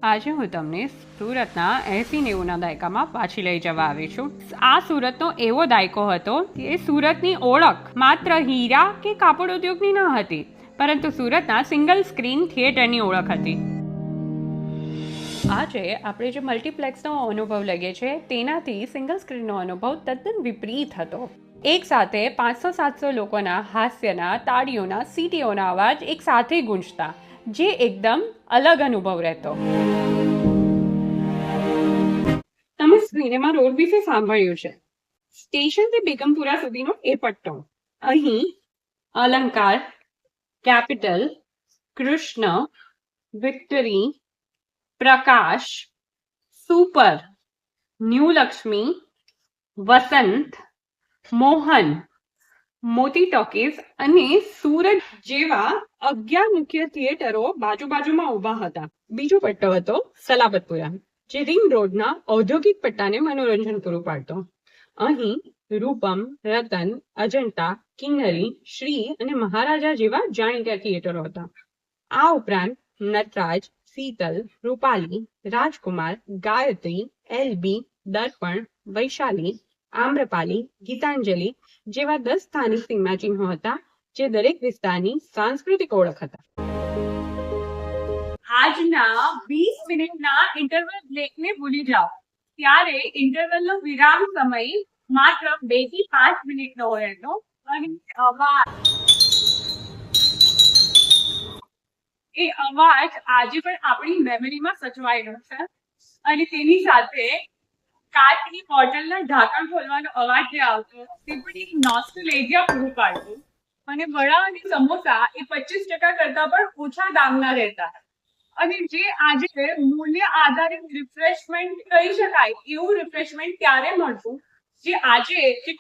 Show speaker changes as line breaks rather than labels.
આજે હું તમને સુરતના 80-90ના દાયકામાં પાછી લઈ જવા આવી છું. આ સુરતનો એવો દાયકો હતો કે સુરતની ઓળખ માત્ર હીરા કે કાપડ ઉદ્યોગની ન હતી, પરંતુ સુરતના સિંગલ સ્ક્રીન થિયેટરની ઓળખ હતી. આજે આપણે જે મલ્ટીપ્લેક્સનો અનુભવ લઈએ છીએ તેનાથી સિંગલ સ્ક્રીનનો અનુભવ તદ્દન વિપરીત હતો. એક સાથે 500-700 લોકોના હાસ્યના, તાળીઓના, સીટીઓના અવાજ એક સાથે ગૂંજતા, જે એકદમ અલગ અનુભવ રહેતો. તમે સિનેમા રોડ વિશે સાંભળ્યું છે. સ્ટેશનથી બેગમપુરા સુધીનો એ પટ્ટો. અહીં અલંકાર, કેપિટલ, કૃષ્ણ, વિક્ટરી, પ્રકાશ, સુપર, ન્યૂ લક્ષ્મી, વસંત, મોહન, મોતી ટોકીઝ અને સુરત જેવા 11 મુખ્ય થિયેટરો બાજુબાજુમાં ઊભા હતા. બીજો પટ્ટો હતો સલાબતપુરા, જે રિંગ રોડના ઔદ્યોગિક પટ્ટાને મનોરંજન પૂરું પાડતો. અહીં રૂપમ, રતન, અજંટા, કિન્નરી, શ્રી અને મહારાજા જેવા જાણીતા થિયેટરો હતા. આ ઉપરાંત નટરાજ, શીતલ, રૂપાલી, રાજકુમાર, ગાયત્રી, એલબી, દર્પણ, વૈશાલી, આમ્રપાલી, ગીતાંજલિ જેવા 10 સ્થાનિક સીમાચિહ્નો હતા, જે દરેક વિસ્તારની સાંસ્કૃતિક ઓળખ હતા. આજના 20 મિનિટના ઇન્ટરવલ બ્રેકને ભૂલી જાઓ. ત્યારે ઇન્ટરવલનો વિરામ સમય માત્ર 2 થી 5 મિનિટનો હોય હતો અને અવાજ આજે પણ આપણી મેમરીમાં સચવાયેલો છે. અને તેની સાથે કાચની બોટલના ઢાંકણ ખોલવાનો અવાજ જે આવતો તે પણ એક નોસ્ટેલ્જિયા પૂરું પાડતું. અને વડા અને સમોસા એ 25% કરતા પણ ઓછા દામના રહેતા. અને જે આજે મૂલ્ય આધારિત રિફ્રેશમેન્ટ કહી શકાય એવું રિફ્રેશમેન્ટ ત્યારે મળતું, જે આજે જે